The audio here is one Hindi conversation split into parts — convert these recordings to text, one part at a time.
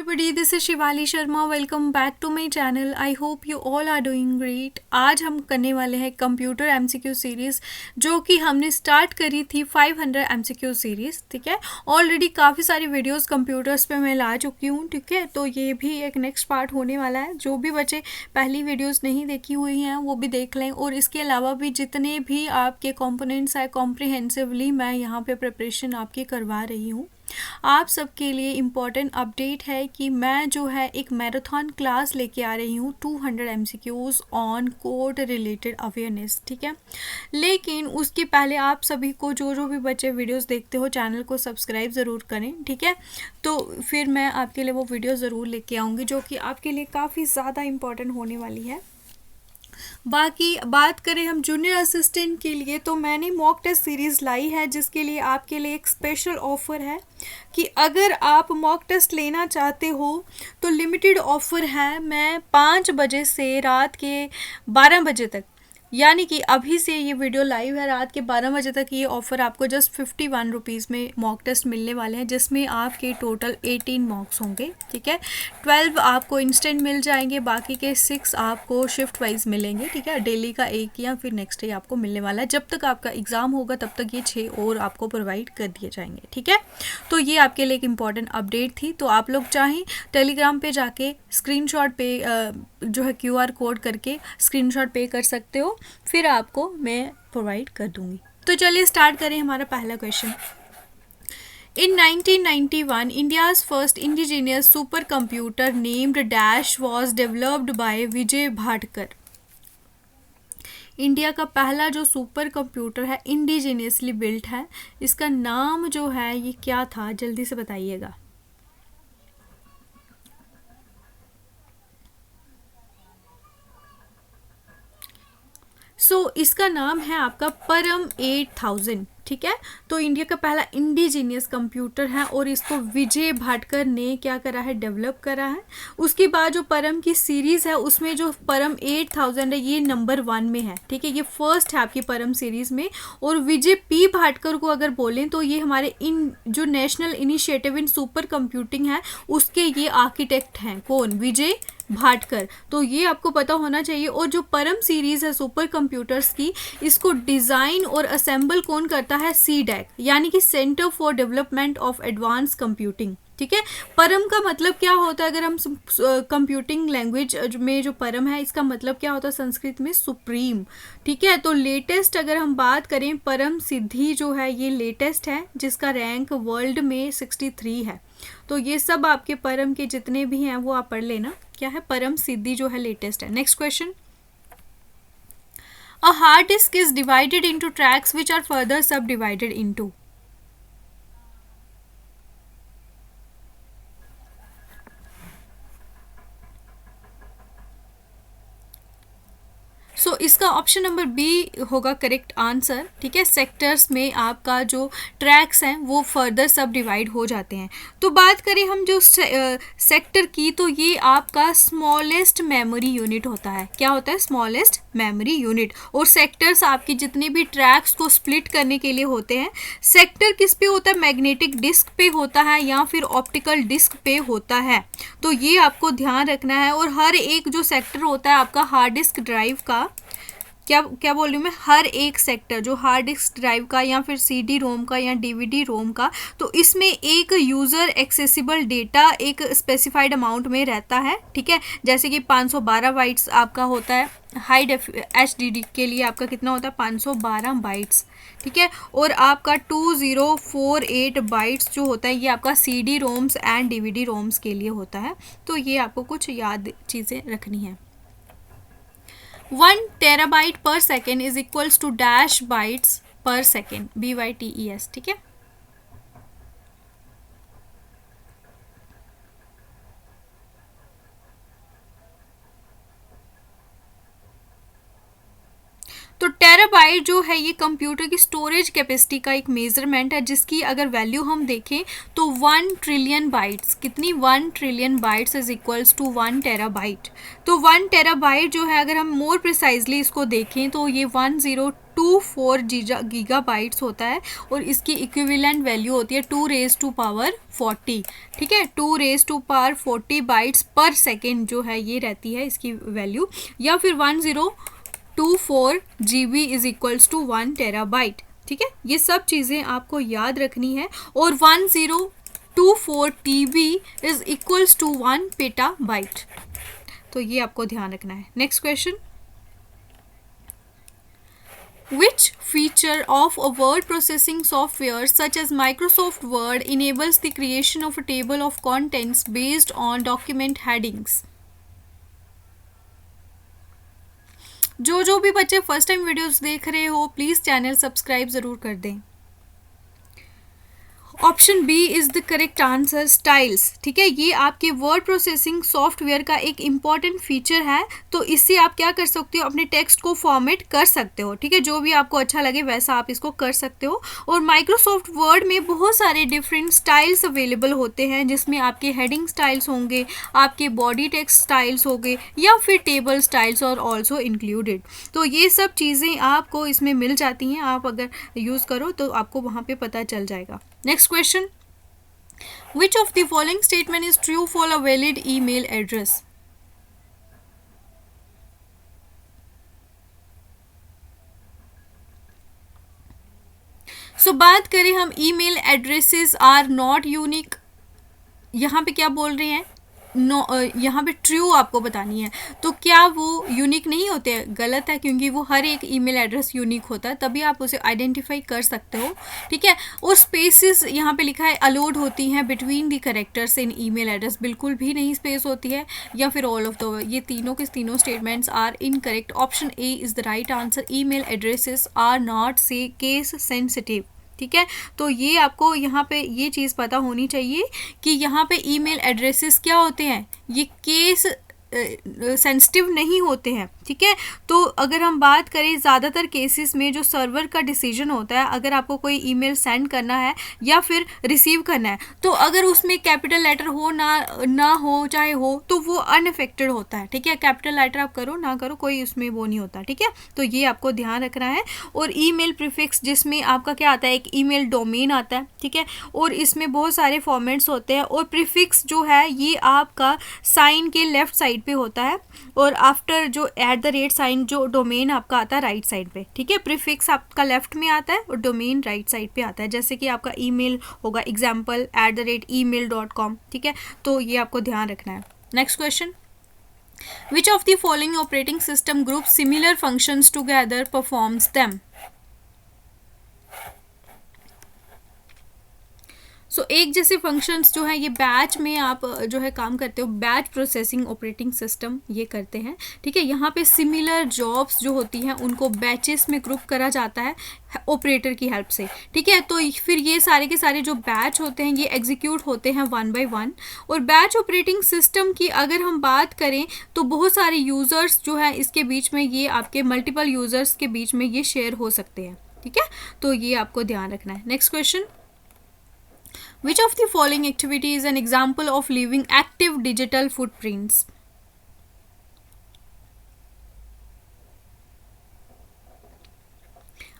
everybody, this is Shivali Sharma. Welcome back to my channel. I hope you all are doing great. आज हम करने वाले हैं कंप्यूटर एमसीक्यू सीरीज़ जो कि हमने स्टार्ट करी थी 500 एमसीक्यू सीरीज़. ठीक है, ऑलरेडी काफ़ी सारी वीडियोस कंप्यूटर्स पे मैं ला चुकी हूँ. ठीक है, तो ये भी एक नेक्स्ट पार्ट होने वाला है. जो भी बच्चे पहली वीडियोस नहीं देखी हुई हैं वो भी देख लें. और इसके अलावा भी जितने भी आपके कंपोनेंट्स हैं कॉम्प्रिहेंसिवली मैं यहाँ पे प्रिपरेशन आपकी करवा रही हूँ. आप सबके लिए इम्पॉर्टेंट अपडेट है कि मैं जो है एक मैराथन क्लास लेके आ रही हूँ 200 MCQs on code related awareness. ठीक है, लेकिन उसके पहले आप सभी को जो भी बच्चे वीडियोस देखते हो चैनल को सब्सक्राइब ज़रूर करें. ठीक है, तो फिर मैं आपके लिए वो वीडियो ज़रूर लेके आऊँगी जो कि आपके लिए काफ़ी ज़्यादा इम्पॉर्टेंट होने वाली है. बाकी बात करें हम जूनियर असिस्टेंट के लिए, तो मैंने मॉक टेस्ट सीरीज़ लाई है जिसके लिए आपके लिए एक स्पेशल ऑफ़र है कि अगर आप मॉक टेस्ट लेना चाहते हो तो लिमिटेड ऑफ़र है. मैं 5 बजे से रात के 12 बजे तक, यानी कि अभी से ये वीडियो लाइव है, रात के 12 बजे तक ये ऑफ़र आपको जस्ट 51 रुपीज़ में मॉक टेस्ट मिलने वाले हैं जिसमें आपके टोटल 18 मॉक्स होंगे. ठीक है, 12 आपको इंस्टेंट मिल जाएंगे, बाकी के 6 आपको शिफ्ट वाइज मिलेंगे. ठीक है, डेली का एक या फिर नेक्स्ट डे आपको मिलने वाला है. जब तक आपका एग्ज़ाम होगा तब तक ये 6 और आपको प्रोवाइड कर दिए जाएंगे. ठीक है, तो ये आपके लिए एक इम्पॉर्टेंट अपडेट थी. तो आप लोग चाहें टेलीग्राम पे जाके स्क्रीनशॉट पे जो है QR कोड करके स्क्रीनशॉट पे कर सकते हो, फिर आपको मैं प्रोवाइड कर दूंगी. तो चलिए स्टार्ट करें हमारा पहला question. In 1991, India's first indigenous supercomputer named Dash was developed by Vijay Bhatkar. India का पहला जो सुपर कंप्यूटर है इंडिजीनियसली बिल्ट है, इसका नाम जो है ये क्या था, जल्दी से बताइएगा. इसका नाम है आपका परम 8000. ठीक है, तो इंडिया का पहला इंडिजीनियस कंप्यूटर है और इसको विजय भाटकर ने क्या करा है, डेवलप करा है. उसके बाद जो परम की सीरीज़ है उसमें जो परम 8000 है ये नंबर 1 में है. ठीक है, ये फर्स्ट है आपकी परम सीरीज़ में. और विजय पी भाटकर को अगर बोलें तो ये हमारे इन जो national initiative in super computing है उसके ये आर्किटेक्ट हैं. कौन? विजय भाटकर. तो ये आपको पता होना चाहिए. और जो परम सीरीज़ है सुपर कंप्यूटर्स की, इसको डिज़ाइन और असेंबल कौन करता है? CDAC, यानी कि centre for development of advance computing. ठीक है, परम का मतलब क्या होता है? अगर हम कंप्यूटिंग लैंग्वेज में जो परम है इसका मतलब क्या होता है संस्कृत में? सुप्रीम. ठीक है, तो लेटेस्ट अगर हम बात करें, परम सिद्धि जो है ये लेटेस्ट है जिसका रैंक वर्ल्ड में 63 है. तो ये सब आपके परम के जितने भी हैं वो आप पढ़ लेना. क्या है? परम सिद्धि जो है लेटेस्ट है. Next question. A hard disk is divided into tracks which are further subdivided into. इसका ऑप्शन नंबर बी होगा करेक्ट आंसर. ठीक है, सेक्टर्स में आपका जो ट्रैक्स हैं वो फर्दर सब डिवाइड हो जाते हैं. तो बात करें हम जो सेक्टर की, तो ये आपका स्मॉलेस्ट मेमोरी यूनिट होता है. क्या होता है? Smallest memory unit. और सेक्टर्स आपके जितने भी ट्रैक्स को स्प्लिट करने के लिए होते हैं. सेक्टर किस पे होता है? मैग्नेटिक डिस्क पे होता है या फिर ऑप्टिकल डिस्क पे होता है. तो ये आपको ध्यान रखना है. और हर एक जो सेक्टर होता है आपका हार्ड डिस्क ड्राइव का, क्या बोल रही हूँ मैं, हर एक सेक्टर जो हार्ड डिस्क ड्राइव का या फिर CD रोम का या DVD रोम का, तो इसमें एक यूज़र एक्सेसिबल डेटा एक स्पेसिफाइड अमाउंट में रहता है. ठीक है, जैसे कि 512 बाइट्स आपका होता है. हाई HDD के लिए आपका कितना होता है? 512 बाइट्स. ठीक है, और आपका 2048 बाइट्स जो होता है ये आपका CD roams and DVD roams के लिए होता है. तो ये आपको कुछ याद चीज़ें रखनी है. 1 terabyte per second is equals to dash bytes per second, BYTES. ठीक है, तो टेराबाइट जो है ये कंप्यूटर की स्टोरेज कैपेसिटी का एक मेजरमेंट है, जिसकी अगर वैल्यू हम देखें तो 1 ट्रिलियन बाइट्स, कितनी 1 trillion bytes is equals to 1 terabyte. तो 1 टेराबाइट जो है अगर हम मोर प्रिसाइजली इसको देखें तो ये 1024 गीगाबाइट्स होता है और इसकी इक्विवेलेंट वैल्यू होती है 2 रेज टू पावर 40। ठीक है, 2 रेज टू पावर 40 बाइट्स पर सेकेंड जो है ये रहती है इसकी वैल्यू, या फिर 1024 GB is equals to 1 terabyte. ठीक है, ये सब चीज़ें आपको याद रखनी है। और 1024 TB is equals to 1 petabyte, तो ये आपको ध्यान रखना है। Next question, which feature of a word processing software such as Microsoft Word enables the creation of a table of contents based on document headings? जो भी बच्चे फर्स्ट टाइम वीडियोस देख रहे हो प्लीज़ चैनल सब्सक्राइब ज़रूर कर दें। Option B is the correct answer, styles. ठीक है, ये आपके वर्ड प्रोसेसिंग सॉफ्टवेयर का एक इम्पॉर्टेंट फीचर है। तो इससे आप क्या कर सकते हो, अपने टेक्स्ट को फॉर्मेट कर सकते हो। ठीक है, जो भी आपको अच्छा लगे वैसा आप इसको कर सकते हो। और माइक्रोसॉफ्ट वर्ड में बहुत सारे डिफरेंट स्टाइल्स अवेलेबल होते हैं, जिसमें आपके हेडिंग स्टाइल्स होंगे, आपके बॉडी टेक्स्ट स्टाइल्स होंगे, या फिर टेबल स्टाइल्स और ऑल्सो इंक्लूडेड। तो ये सब चीज़ें आपको इसमें मिल जाती हैं, आप अगर यूज़ करो तो आपको वहाँ पे पता चल जाएगा। Next question, which of the following statement is true for a valid email address? So बात करें हम email addresses are not unique, यहाँ पे क्या बोल रहे हैं, नो यहाँ पे ट्रू आपको बतानी है। तो क्या वो यूनिक नहीं होते हैं? गलत है, क्योंकि वो हर एक ईमेल एड्रेस यूनिक होता है, तभी आप उसे आइडेंटिफाई कर सकते हो। ठीक है, और स्पेसेस यहाँ पे लिखा है अलाउड होती हैं between the characters in email address, बिल्कुल भी नहीं स्पेस होती है, या फिर ऑल ऑफ द, ये तीनों के तीनों statements are incorrect. Option A is the right answer, email addresses are not से केस सेंसिटिव। ठीक है, तो ये आपको यहाँ पे ये चीज़ पता होनी चाहिए कि यहाँ पे ईमेल एड्रेसेस क्या होते हैं, ये केस सेंसिटिव नहीं होते हैं। ठीक है, तो अगर हम बात करें ज़्यादातर केसेस में जो सर्वर का डिसीजन होता है, अगर आपको कोई ईमेल सेंड करना है या फिर रिसीव करना है, तो अगर उसमें कैपिटल लेटर हो ना हो चाहे हो, तो वो अनअफेक्टेड होता है। ठीक है, कैपिटल लेटर आप करो ना करो कोई उसमें वो नहीं होता। ठीक है, तो ये आपको ध्यान रखना है। और ईमेल प्रीफिक्स, जिसमें आपका क्या आता है, एक ईमेल डोमेन आता है। ठीक है, और इसमें बहुत सारे फॉर्मेट्स होते हैं, और प्रीफिक्स जो है ये आपका साइन के लेफ्ट साइड पे होता है, और आफ्टर जो @ साइन जो डोमेन आपका आता है राइट साइड पे। ठीक है, प्रीफिक्स आपका लेफ्ट में आता है और डोमेन राइट साइड पे आता है, जैसे कि आपका ईमेल होगा एग्जाम्पल @email.com। ठीक है, तो ये आपको ध्यान रखना है। Next question, which of the following operating system group similar functions together performs them? So एक जैसे फंक्शंस जो है ये बैच में आप जो है काम करते हो, बैच प्रोसेसिंग ऑपरेटिंग सिस्टम ये करते हैं। ठीक है, यहाँ पे सिमिलर जॉब्स जो होती हैं उनको बैचेस में ग्रुप करा जाता है ऑपरेटर की हेल्प से। ठीक है, तो फिर ये सारे के सारे जो बैच होते हैं ये एग्जीक्यूट होते हैं 1 by 1। और बैच ऑपरेटिंग सिस्टम की अगर हम बात करें तो बहुत सारे यूज़र्स जो है इसके बीच में, ये आपके मल्टीपल यूज़र्स के बीच में ये शेयर हो सकते हैं। ठीक है, तो ये आपको ध्यान रखना है। Next question, which of the following activity is an example of leaving active digital footprints?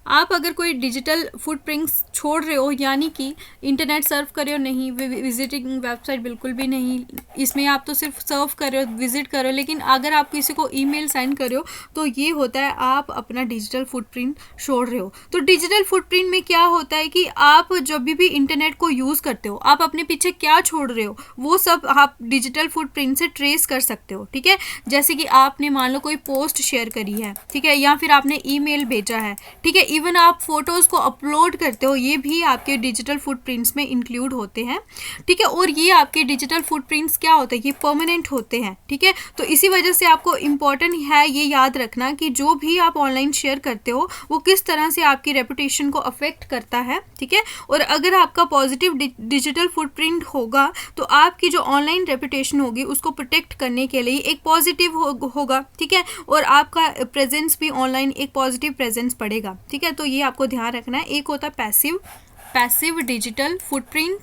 आप अगर कोई डिजिटल फुटप्रिंट्स छोड़ रहे हो, यानी कि इंटरनेट सर्फ कर रहे हो नहीं, विजिटिंग वेबसाइट बिल्कुल भी नहीं, इसमें आप तो सिर्फ सर्फ कर रहे हो, विजिट कर रहे हो, लेकिन अगर आप किसी को ईमेल सेंड कर रहे हो तो ये होता है आप अपना डिजिटल फुटप्रिंट छोड़ रहे हो। तो डिजिटल फुटप्रिंट में क्या होता है कि आप जब भी इंटरनेट को यूज़ करते हो, आप अपने पीछे क्या छोड़ रहे हो वो सब आप डिजिटल फुटप्रिंट से ट्रेस कर सकते हो। ठीक है, जैसे कि आपने मान लो कोई पोस्ट शेयर करी है, ठीक है, या फिर आपने ईमेल भेजा है, ठीक है, इवन आप फोटोज़ को अपलोड करते हो, ये भी आपके डिजिटल फुटप्रिंट्स में इंक्लूड होते हैं, ठीक है। और ये आपके डिजिटल फुटप्रिंट्स क्या होते हैं, ये परमानेंट होते हैं, ठीक है। तो इसी वजह से आपको इम्पॉर्टेंट है ये याद रखना कि जो भी आप ऑनलाइन शेयर करते हो वो किस तरह से आपकी रेपुटेशन को अफेक्ट करता है, ठीक है। और अगर आपका पॉजिटिव डिजिटल फुटप्रिंट होगा तो आपकी जो ऑनलाइन रेपुटेशन होगी उसको प्रोटेक्ट करने के लिए एक पॉजिटिव होगा, ठीक है। और आपका प्रेजेंस भी ऑनलाइन एक पॉजिटिव प्रेजेंस पड़ेगा, ठीक है। तो ये आपको ध्यान रखना है। एक होता है पैसिव डिजिटल फुटप्रिंट,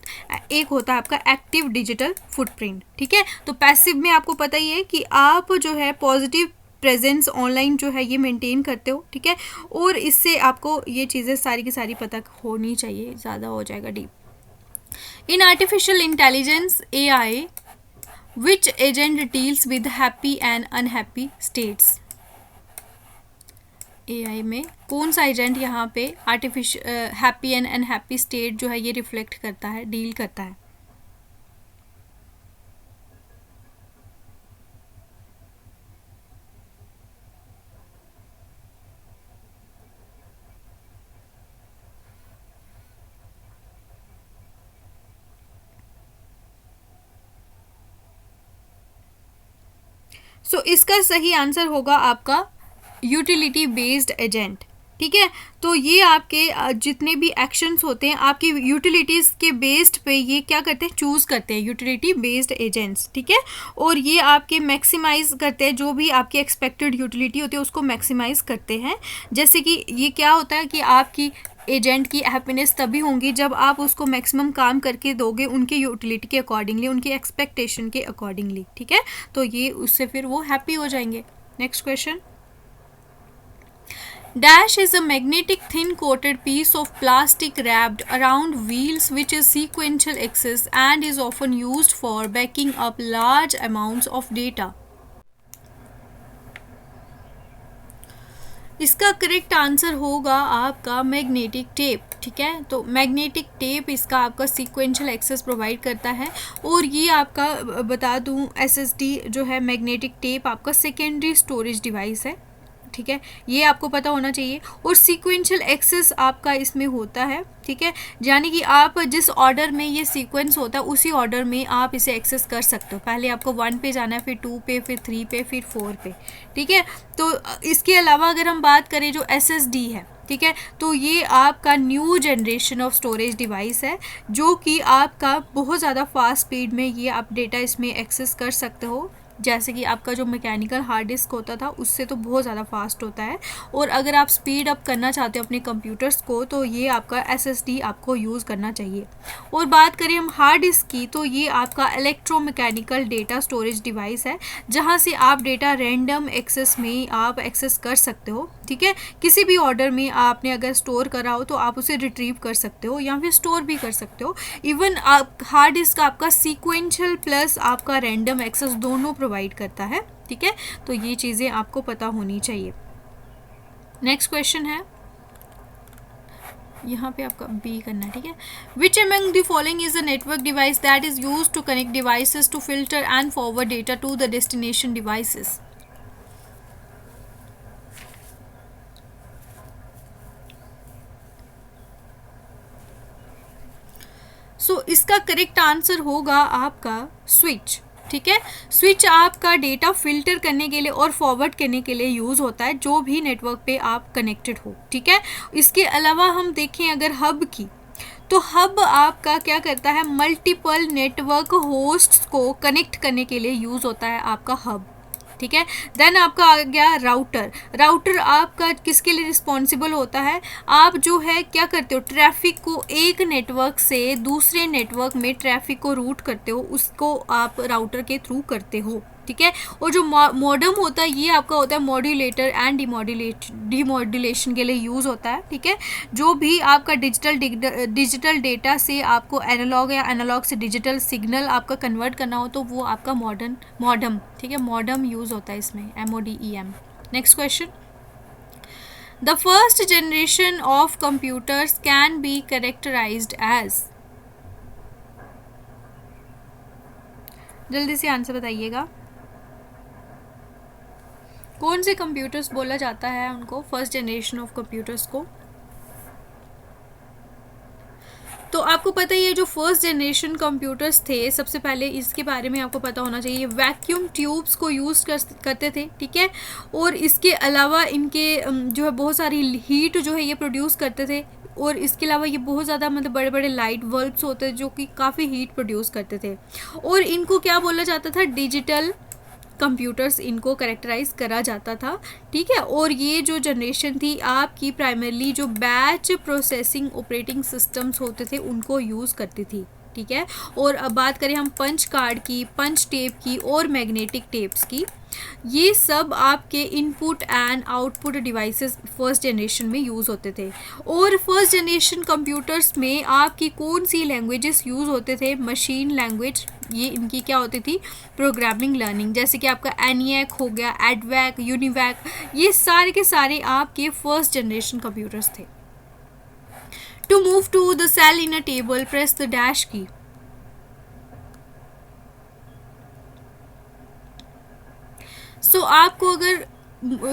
एक होता है आपका एक्टिव डिजिटल फुटप्रिंट, ठीक है। तो पैसिव में आपको पता ही है कि आप जो है पॉजिटिव प्रेजेंस ऑनलाइन जो है ये मेंटेन करते हो, ठीक है। और इससे आपको ये चीज़ें सारी की सारी पता होनी चाहिए, ज़्यादा हो जाएगा deep. In artificial intelligence AI, which agent deals with happy and unhappy states? AI में कौन सा एजेंट यहाँ पे artificial happy and unhappy state जो है ये रिफ्लेक्ट करता है, डील करता है? इसका सही आंसर होगा आपका यूटिलिटी बेस्ड एजेंट, ठीक है। तो ये आपके जितने भी एक्शंस होते हैं आपकी यूटिलिटीज़ के बेस्ड पे ये क्या करते हैं, चूज़ करते हैं यूटिलिटी बेस्ड एजेंट्स, ठीक है। और ये आपके मैक्सिमाइज करते हैं, जो भी आपकी एक्सपेक्टेड यूटिलिटी होती है उसको मैक्सिमाइज करते हैं। जैसे कि ये क्या होता है कि आपकी एजेंट की हैप्पीनेस तभी होंगी जब आप उसको मैक्सिमम काम करके दोगे उनके यूटिलिटी के अकॉर्डिंगली, उनकी एक्सपेक्टेशन के अकॉर्डिंगली, ठीक है। तो ये उससे फिर वो हैप्पी हो जाएंगे। Next question. Dash is a magnetic thin coated piece of plastic wrapped around wheels which is sequential axis and is often used for backing up large amounts of data. इसका करेक्ट आंसर होगा आपका मैग्नेटिक टेप, ठीक है। तो मैग्नेटिक टेप इसका आपका सीक्वेंशियल एक्सेस प्रोवाइड करता है। और ये आपका बता दूं SSD जो है मैग्नेटिक टेप आपका सेकेंडरी स्टोरेज डिवाइस है, ठीक है। ये आपको पता होना चाहिए। और सीक्वेंशियल एक्सेस आपका इसमें होता है, ठीक है। यानी कि आप जिस ऑर्डर में ये सीक्वेंस होता है उसी ऑर्डर में आप इसे एक्सेस कर सकते हो। पहले आपको 1 पे जाना है, फिर 2 पे, फिर 3 पे, फिर 4 पे, ठीक है। तो इसके अलावा अगर हम बात करें जो SSD है, ठीक है, तो ये आपका new generation of storage device है जो कि आपका बहुत ज़्यादा फास्ट स्पीड में ये आप डेटा इसमें एक्सेस कर सकते हो। जैसे कि आपका जो मैकेनिकल हार्ड डिस्क होता था उससे तो बहुत ज़्यादा फास्ट होता है। और अगर आप स्पीड अप करना चाहते हो अपने कंप्यूटर्स को तो ये आपका SSD आपको यूज़ करना चाहिए। और बात करें हम हार्ड डिस्क की, तो ये आपका इलेक्ट्रोमैकेनिकल डेटा स्टोरेज डिवाइस है जहाँ से आप डेटा रैंडम एक्सेस में आप एक्सेस कर सकते हो, ठीक है। किसी भी ऑर्डर में आपने अगर स्टोर करा हो तो आप उसे रिट्रीव कर सकते हो या फिर स्टोर भी कर सकते हो। इवन आप हार्ड डिस्क आपका सीक्वेंशियल प्लस आपका रैंडम एक्सेस दोनों प्रोवाइड करता है, ठीक है। तो ये चीज़ें आपको पता होनी चाहिए। नेक्स्ट क्वेश्चन है, यहाँ पे आपका बी करना है, ठीक है। Which among the following is a network device that is used to connect devices to filter and forward data to the destination devices? इसका करेक्ट आंसर होगा आपका स्विच, ठीक है। स्विच आपका डेटा फिल्टर करने के लिए और फॉरवर्ड करने के लिए यूज़ होता है जो भी नेटवर्क पे आप कनेक्टेड हो, ठीक है। इसके अलावा हम देखें अगर हब की, तो हब आपका क्या करता है, मल्टीपल नेटवर्क होस्ट्स को कनेक्ट करने के लिए यूज़ होता है आपका हब, ठीक है। देन आपका आ गया राउटर आपका किसके लिए रिस्पॉन्सिबल होता है, आप जो है क्या करते हो, ट्रैफिक को एक नेटवर्क से दूसरे नेटवर्क में ट्रैफिक को रूट करते हो, उसको आप राउटर के थ्रू करते हो, ठीक है। और जो मॉडम होता है ये आपका होता है मॉड्यूलेटर एंड डिमॉड्यूलेशन के लिए यूज़ होता है, ठीक है। जो भी आपका डिजिटल डेटा से आपको एनालॉग या एनालॉग से डिजिटल सिग्नल आपका कन्वर्ट करना हो तो वो आपका मॉडम, ठीक है, मॉडम यूज़ होता है इसमें, MODEM। Next question. The first generation of computers can be characterized as? जल्दी से आंसर बताइएगा। कौन से कंप्यूटर्स बोला जाता है उनको फर्स्ट जनरेशन ऑफ कंप्यूटर्स को? तो आपको पता ही है जो फर्स्ट जनरेशन कंप्यूटर्स थे, सबसे पहले इसके बारे में आपको पता होना चाहिए, वैक्यूम ट्यूब्स को यूज़ करते थे, ठीक है। और इसके अलावा इनके जो है बहुत सारी हीट जो है ये प्रोड्यूस करते थे। और इसके अलावा ये बहुत ज़्यादा मतलब बड़े बड़े लाइट बल्ब्स होते हैं जो कि काफ़ी हीट प्रोड्यूस करते थे। और इनको क्या बोला जाता था, डिजिटल कंप्यूटर्स इनको करेक्टराइज करा जाता था, ठीक है। और ये जो जनरेशन थी आपकी प्राइमरली जो बैच प्रोसेसिंग ऑपरेटिंग सिस्टम्स होते थे उनको यूज़ करती थी, ठीक है। और अब बात करें हम पंच कार्ड की, पंच टेप की और मैग्नेटिक टेप्स की, ये सब आपके input and output devices first generation में यूज़ होते थे। और फर्स्ट जनरेशन कंप्यूटर्स में आपकी कौन सी लैंग्वेजेस यूज़ होते थे, मशीन लैंग्वेज, ये इनकी क्या होती थी, प्रोग्रामिंग लर्निंग, जैसे कि आपका एनिएक हो गया, एडवैक, यूनिवैक, ये सारे के सारे आपके फर्स्ट जनरेशन कंप्यूटर्स थे। To move to the cell in a table press the dash key. So आपको अगर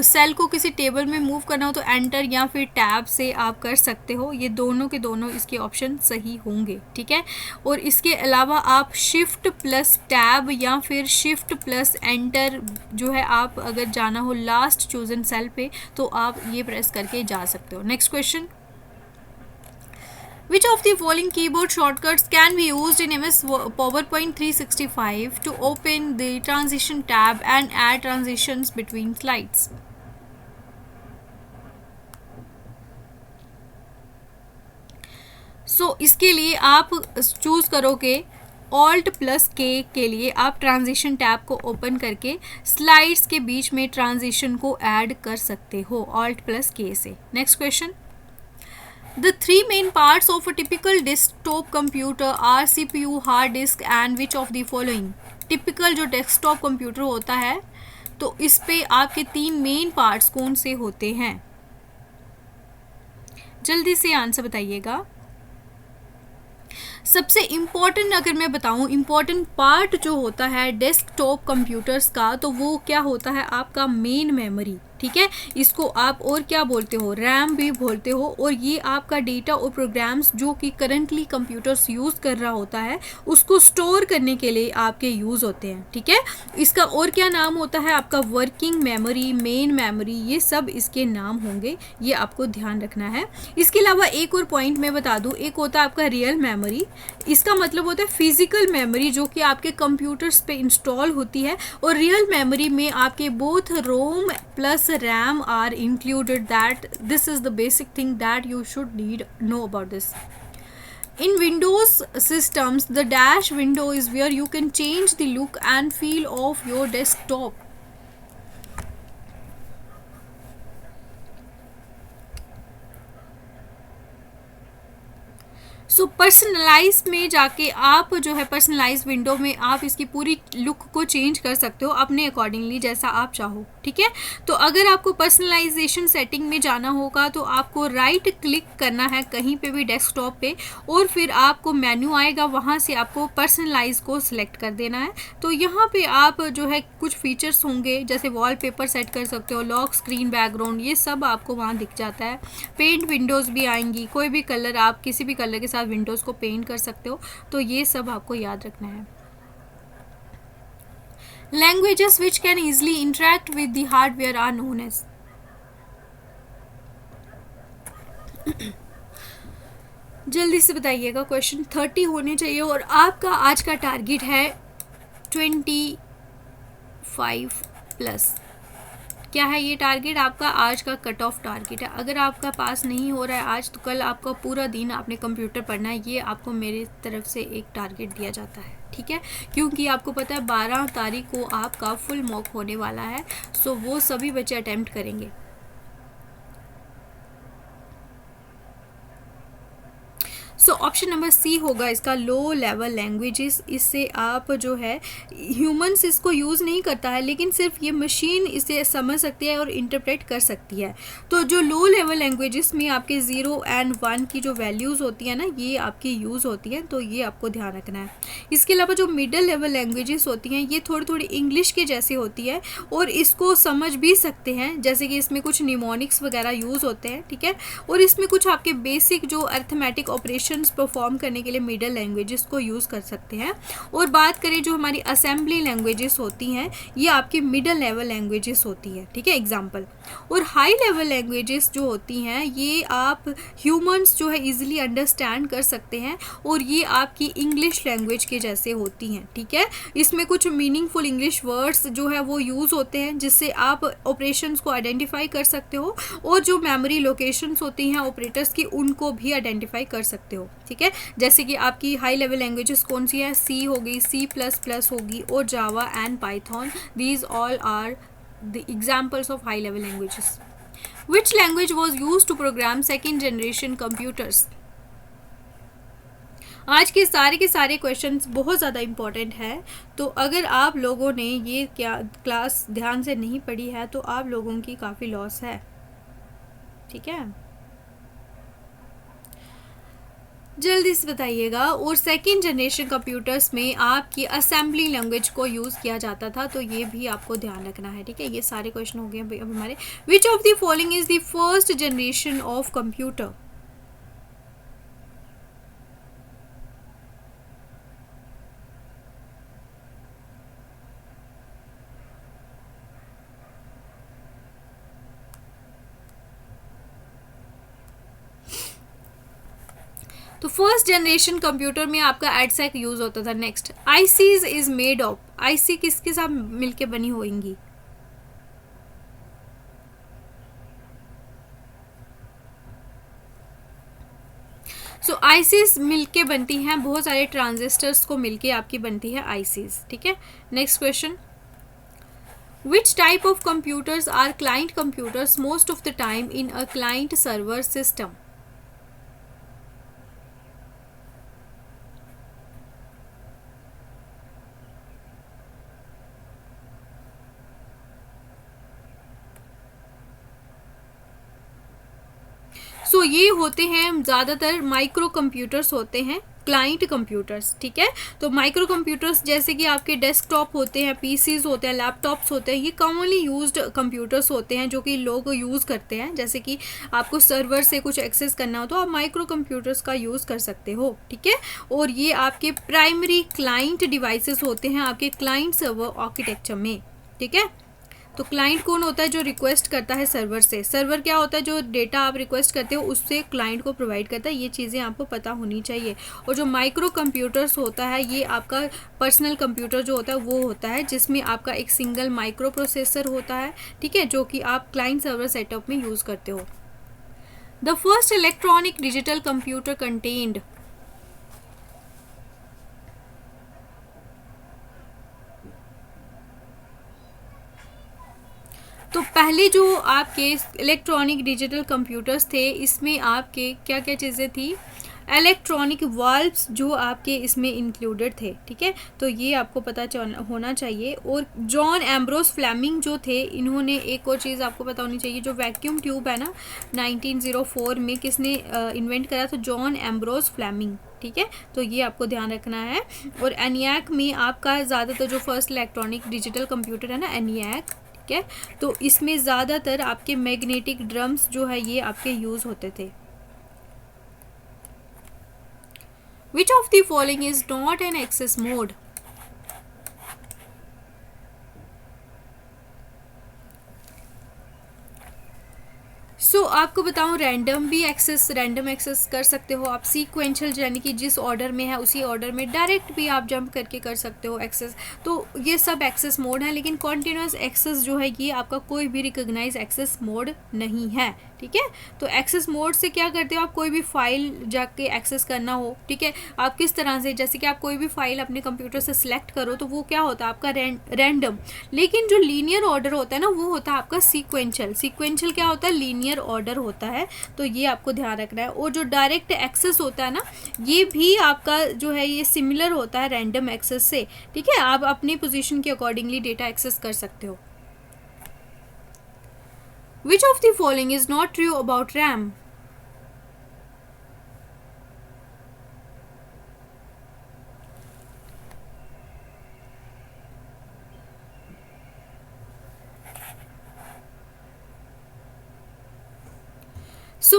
सेल को किसी टेबल में मूव करना हो तो एंटर या फिर टैब से आप कर सकते हो, ये दोनों के दोनों इसके ऑप्शन सही होंगे, ठीक है। और इसके अलावा आप शिफ्ट प्लस टैब या फिर शिफ्ट प्लस एंटर जो है, आप अगर जाना हो लास्ट चूजन सेल पे तो आप ये प्रेस करके जा सकते हो। Next question, which of the following keyboard shortcuts can be used in MS PowerPoint 365 to open the transition tab and add transitions between slides? इसके लिए आप चूज करोगे Alt प्लस K के लिए आप ट्रांजिशन टैब को ओपन करके स्लाइड्स के बीच में ट्रांजिशन को ऐड कर सकते हो Alt प्लस K से। Next question, The three main parts of a typical desktop computer are CPU, hard disk and which of the following? Typical जो desktop computer होता है तो इस पे आपके तीन मेन पार्ट्स कौन से होते हैं, जल्दी से आंसर बताइएगा। सबसे इम्पॉर्टेंट अगर मैं बताऊं, इम्पॉर्टेंट पार्ट जो होता है डेस्कटॉप कंप्यूटर्स का, तो वो क्या होता है, आपका मेन मेमोरी, ठीक है। इसको आप और क्या बोलते हो, रैम भी बोलते हो। और ये आपका डेटा और प्रोग्राम्स जो कि करंटली कंप्यूटर्स यूज़ कर रहा होता है उसको स्टोर करने के लिए आपके यूज़ होते हैं, ठीक है। इसका और क्या नाम होता है, आपका वर्किंग मेमोरी, मेन मेमोरी, ये सब इसके नाम होंगे, ये आपको ध्यान रखना है। इसके अलावा एक और पॉइंट मैं बता दूँ, एक होता है आपका रियल मेमोरी, इसका मतलब होता है फिजिकल मेमोरी जो कि आपके कंप्यूटर्स पे इंस्टॉल होती है। और रियल मेमोरी में आपके both ROM plus RAM are included, that this is the basic thing that you should need know about this. In Windows systems, the dash window is where you can change the look and feel of your desktop. So personalize में जाके आप जो है पर्सनलाइज विंडो में आप इसकी पूरी लुक को चेंज कर सकते हो अपने अकॉर्डिंगली, जैसा आप चाहो, ठीक है। तो अगर आपको पर्सनलाइजेशन सेटिंग में जाना होगा तो आपको राइट क्लिक करना है कहीं पे भी डेस्कटॉप पे, और फिर आपको मेन्यू आएगा, वहाँ से आपको पर्सनलाइज को सिलेक्ट कर देना है। तो यहाँ पे आप जो है कुछ फीचर्स होंगे, जैसे वॉलपेपर सेट कर सकते हो, लॉक स्क्रीन, बैकग्राउंड, ये सब आपको वहाँ दिख जाता है। पेंट विंडोज़ भी आएंगी, कोई भी कलर, आप किसी भी कलर के साथ विंडोज़ को पेंट कर सकते हो, तो ये सब आपको याद रखना है। Languages which can easily interact with the hardware are known as. जल्दी से बताइएगा, क्वेश्चन 30 होने चाहिए और आपका आज का टारगेट है 25 प्लस। क्या है ये टारगेट, आपका आज का कट ऑफ टारगेट है। अगर आपका पास नहीं हो रहा है आज, तो कल आपका पूरा दिन आपने कंप्यूटर पढ़ना है, ये आपको मेरी तरफ से एक टारगेट दिया जाता है, ठीक है। क्योंकि आपको पता है 12 तारीख को आपका फुल मॉक होने वाला है, सो वो सभी बच्चे अटेम्प्ट करेंगे। सो ऑप्शन नंबर सी होगा इसका, लो लेवल लैंग्वेजेस। इससे आप जो है ह्यूमंस इसको यूज़ नहीं करता है, लेकिन सिर्फ ये मशीन इसे समझ सकती है और इंटरप्रेट कर सकती है। तो जो लो लेवल लैंग्वेजेस में आपके 0 और 1 की जो वैल्यूज़ होती है ना, ये आपकी यूज़ होती है, तो ये आपको ध्यान रखना है। इसके अलावा जो मिडल लेवल लैंग्वेजेस होती हैं, ये थोड़ी थोड़ी इंग्लिश के जैसी होती है और इसको समझ भी सकते हैं, जैसे कि इसमें कुछ निमोनिक्स वगैरह यूज़ होते हैं, ठीक है। और इसमें कुछ आपके बेसिक जो अर्थमेटिक ऑपरेशन ऑपरेशंस परफॉर्म करने के लिए मिडल लैंग्वेजेस को यूज़ कर सकते हैं। और बात करें जो हमारी असेंबली लैंग्वेजेस होती हैं, ये आपकी मिडल लेवल लैंग्वेजेस होती है, ठीक है, एग्जाम्पल। और हाई लेवल लैंग्वेजेस जो होती हैं ये आप ह्यूमंस जो है इजीली अंडरस्टैंड कर सकते हैं, और ये आपकी इंग्लिश लैंग्वेज के जैसे होती हैं, ठीक है। इसमें कुछ मीनिंगफुल इंग्लिश वर्ड्स जो है वो यूज़ होते हैं, जिससे आप ऑपरेशंस को आइडेंटिफाई कर सकते हो, और जो मेमोरी लोकेशंस होती हैं ऑपरेटर्स की उनको भी आइडेंटिफाई कर सकते हो, ठीक है। जैसे कि आपकी हाई लेवल लैंग्वेजेस कौन सी है, सी हो गई, C++ होगी, और Java and Python, these all are the examples of high level languages. Which language was used to program second generation computers? आज के सारे क्वेश्चंस बहुत ज़्यादा इम्पॉर्टेंट है, तो अगर आप लोगों ने ये क्या क्लास ध्यान से नहीं पढ़ी है तो आप लोगों की काफ़ी लॉस है, ठीक है। जल्दी से बताइएगा। और सेकेंड जनरेशन कंप्यूटर्स में आपकी असेंबली लैंग्वेज को यूज़ किया जाता था, तो ये भी आपको ध्यान रखना है, ठीक है। ये सारे क्वेश्चन हो गए अब हमारे। विच of the following is the first generation of computer? तो फर्स्ट जनरेशन कंप्यूटर में आपका एडसेक यूज होता था। Next, ICs is made of, IC किसके साथ मिलके बनी होंगी? सो आईसीज मिलके बनती हैं, बहुत सारे ट्रांजिस्टर्स को मिलके आपकी बनती है आईसीज, ठीक है। Next question, which type of computers are client computers most of the time in a client server system? So ये होते हैं ज़्यादातर माइक्रो कंप्यूटर्स होते हैं, क्लाइंट कंप्यूटर्स, ठीक है। तो माइक्रो कंप्यूटर्स जैसे कि आपके डेस्कटॉप होते हैं, पीसीज होते हैं, लैपटॉप्स होते हैं, ये कॉमनली यूज्ड कंप्यूटर्स होते हैं जो कि लोग यूज़ करते हैं। जैसे कि आपको सर्वर से कुछ एक्सेस करना हो तो आप माइक्रो कंप्यूटर्स का यूज़ कर सकते हो, ठीक है। और ये आपके प्राइमरी क्लाइंट डिवाइसेस होते हैं आपके क्लाइंट सर्वर आर्किटेक्चर में, ठीक है। तो क्लाइंट कौन होता है? जो रिक्वेस्ट करता है सर्वर से। सर्वर क्या होता है? जो डेटा आप रिक्वेस्ट करते हो उससे क्लाइंट को प्रोवाइड करता है। ये चीज़ें आपको पता होनी चाहिए। और जो माइक्रो कंप्यूटर्स होता है ये आपका पर्सनल कंप्यूटर जो होता है वो होता है जिसमें आपका एक सिंगल माइक्रो प्रोसेसर होता है, ठीक है, जो कि आप क्लाइंट सर्वर सेटअप में यूज़ करते हो। The first electronic digital computer contained, तो पहले जो आपके इलेक्ट्रॉनिक डिजिटल कंप्यूटर्स थे इसमें आपके क्या क्या चीज़ें थी? इलेक्ट्रॉनिक वाल्व्स जो आपके इसमें इंक्लूडेड थे, ठीक है। तो ये आपको पता होना चाहिए। और जॉन एम्ब्रोस फ्लेमिंग जो थे इन्होंने एक और चीज़ आपको पता होनी चाहिए, जो वैक्यूम ट्यूब है ना 1904 में किसने इन्वेंट करा? तो जॉन एम्ब्रोस फ्लेमिंग, ठीक है। तो ये आपको ध्यान रखना है। और एनियाक में आपका ज़्यादातर जो फर्स्ट इलेक्ट्रॉनिक डिजिटल कंप्यूटर है ना एनियाक, ठीक है, तो इसमें ज़्यादातर आपके मैग्नेटिक ड्रम्स जो है ये आपके यूज़ होते थे। Which of the following is not an access mode? आपको बताऊं रैंडम भी एक्सेस, रैंडम एक्सेस कर सकते हो आप। सीक्वेंशियल यानी कि जिस ऑर्डर में है उसी ऑर्डर में डायरेक्ट भी आप जंप करके कर सकते हो एक्सेस। तो ये सब एक्सेस मोड है। लेकिन कॉन्टिन्यूस एक्सेस जो है ये आपका कोई भी रिकॉग्नाइज एक्सेस मोड नहीं है, ठीक है। तो एक्सेस मोड से क्या करते हो आप? कोई भी फाइल जाके एक्सेस करना हो, ठीक है, आप किस तरह से, जैसे कि आप कोई भी फाइल अपने कंप्यूटर से सिलेक्ट करो तो वो क्या होता है आपका रैंडम। लेकिन जो लीनियर ऑर्डर होता है ना वो होता है आपका सीक्वेंशियल। सीक्वेंशियल क्या होता है? लीनियर ऑर्डर होता है। तो ये आपको ध्यान रखना है। और जो डायरेक्ट एक्सेस होता है ना ये भी आपका जो है ये सिमिलर होता है रैंडम एक्सेस से, ठीक है। आप अपनी पोजीशन के अकॉर्डिंगली डेटा एक्सेस कर सकते हो। Which of the following is not true about RAM?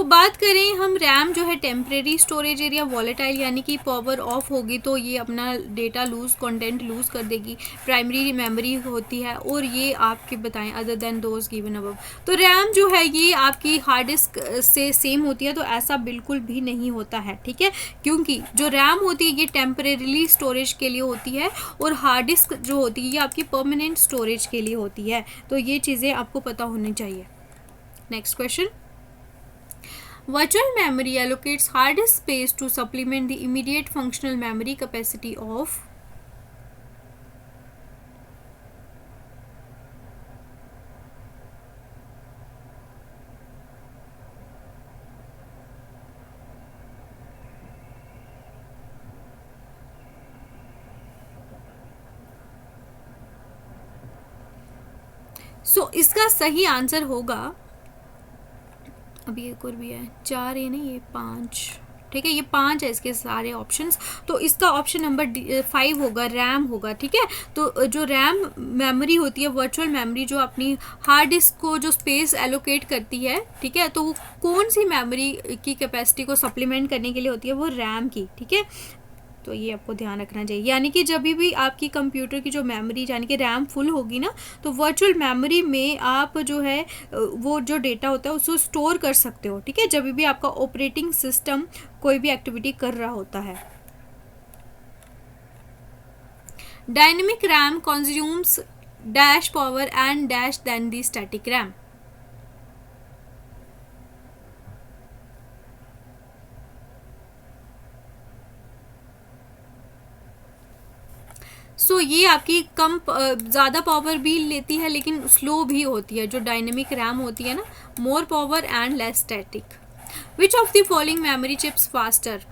बात करें हम रैम जो है टेम्परेरी स्टोरेज एरिया वॉलेटाइल, यानी कि पावर ऑफ होगी तो ये अपना डेटा लूज़ कंटेंट लूज़ कर देगी। प्राइमरी मेमोरी होती है और ये आपके बताएं other than those given above. तो रैम जो है ये आपकी हार्ड डिस्क से सेम होती है, तो ऐसा बिल्कुल भी नहीं होता है, ठीक है। क्योंकि जो रैम होती है ये टेम्परेरीली स्टोरेज के लिए होती है और हार्ड डिस्क जो होती है ये आपकी परमानेंट स्टोरेज के लिए होती है। तो ये चीज़ें आपको पता होनी चाहिए। Next question, virtual memory allocates hard disk space to supplement the immediate functional memory capacity of। इसका सही आंसर होगा, अभी एक और भी है, 4 ये नहीं, ये 5, ठीक है, ये 5 है इसके सारे ऑप्शंस। तो इसका ऑप्शन नंबर 5 होगा, रैम होगा, ठीक है। तो जो रैम मेमोरी होती है, वर्चुअल मेमोरी, जो अपनी हार्ड डिस्क को जो स्पेस एलोकेट करती है, ठीक है, तो वो कौन सी मेमोरी की कैपेसिटी को सप्लीमेंट करने के लिए होती है, वो रैम की, ठीक है। तो ये आपको ध्यान रखना चाहिए, यानी कि जब भी आपकी कंप्यूटर की जो मेमोरी यानी कि रैम फुल होगी ना, तो वर्चुअल मेमोरी में आप जो है वो जो डेटा होता है उसको स्टोर कर सकते हो, ठीक है, जब भी आपका ऑपरेटिंग सिस्टम कोई भी एक्टिविटी कर रहा होता है। Dynamic RAM consumes dash power and dash then the static RAM. ये आपकी कम ज़्यादा पावर भी लेती है लेकिन स्लो भी होती है। जो डायनेमिक रैम होती है ना, more power and less static. Which of the following memory chips faster?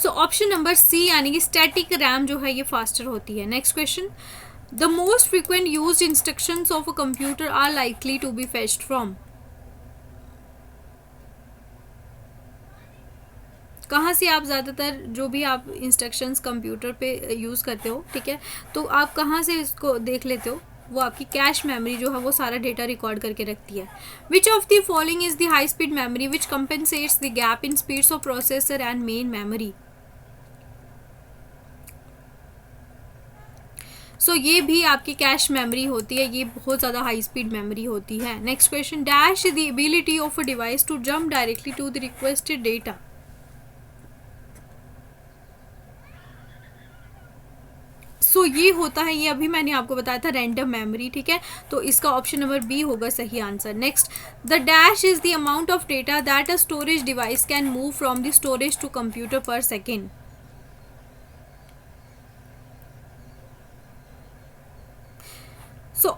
Option number C यानी कि स्टैटिक रैम जो है ये फास्टर होती है। Next question, the most frequent used instructions of a computer are likely to be fetched from. कहाँ से आप ज़्यादातर जो भी आप इंस्ट्रक्शंस कंप्यूटर पे यूज़ करते हो, ठीक है, तो आप कहाँ से इसको देख लेते हो? वो आपकी कैश मेमोरी जो है वो सारा डेटा रिकॉर्ड करके रखती है। Which of the following is the high speed memory which compensates the gap in speeds of processor and main memory? ये भी आपकी कैश मेमोरी होती है, ये बहुत ज़्यादा हाई स्पीड मेमोरी होती है। Next question, dash the ability of a device to jump directly to the requested data. ये होता है, ये अभी मैंने आपको बताया था, रैंडम मेमोरी, ठीक है। तो इसका ऑप्शन नंबर बी होगा सही answer. Next, the dash is the amount of data that a storage device can move from the storage to computer per second.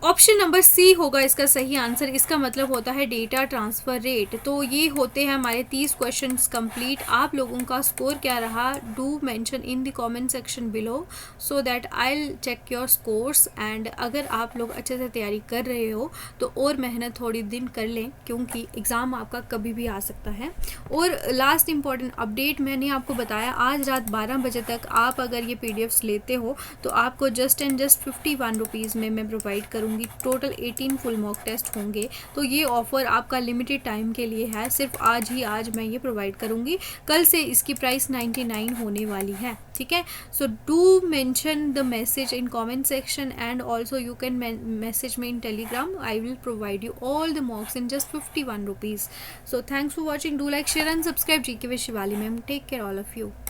Option number C होगा इसका सही आंसर। इसका मतलब होता है डेटा ट्रांसफ़र रेट। तो ये होते हैं हमारे 30 क्वेश्चंस कंप्लीट। आप लोगों का स्कोर क्या रहा, do mention in the comment section below so that I will check your scores. And अगर आप लोग अच्छे से तैयारी कर रहे हो तो और मेहनत थोड़ी दिन कर लें, क्योंकि एग्ज़ाम आपका कभी भी आ सकता है। और लास्ट इंपॉर्टेंट अपडेट मैंने आपको बताया, आज रात 12 बजे तक आप अगर ये PDFs लेते हो तो आपको जस्ट एंड जस्ट 51 रुपीज़ में मैं प्रोवाइड करूंगी। टोटल 18 फुल मॉक टेस्ट होंगे। तो ये ऑफ़र आपका लिमिटेड टाइम के लिए है, सिर्फ आज मैं ये प्रोवाइड करूंगी। कल से इसकी प्राइस 99 होने वाली है, ठीक है। So do mention the message in comment section and also you can message me in Telegram. I will provide you all the mocks in just 51 rupees. So thanks for watching, do like, share and subscribe. GK with Shivali ma'am, take care all of you.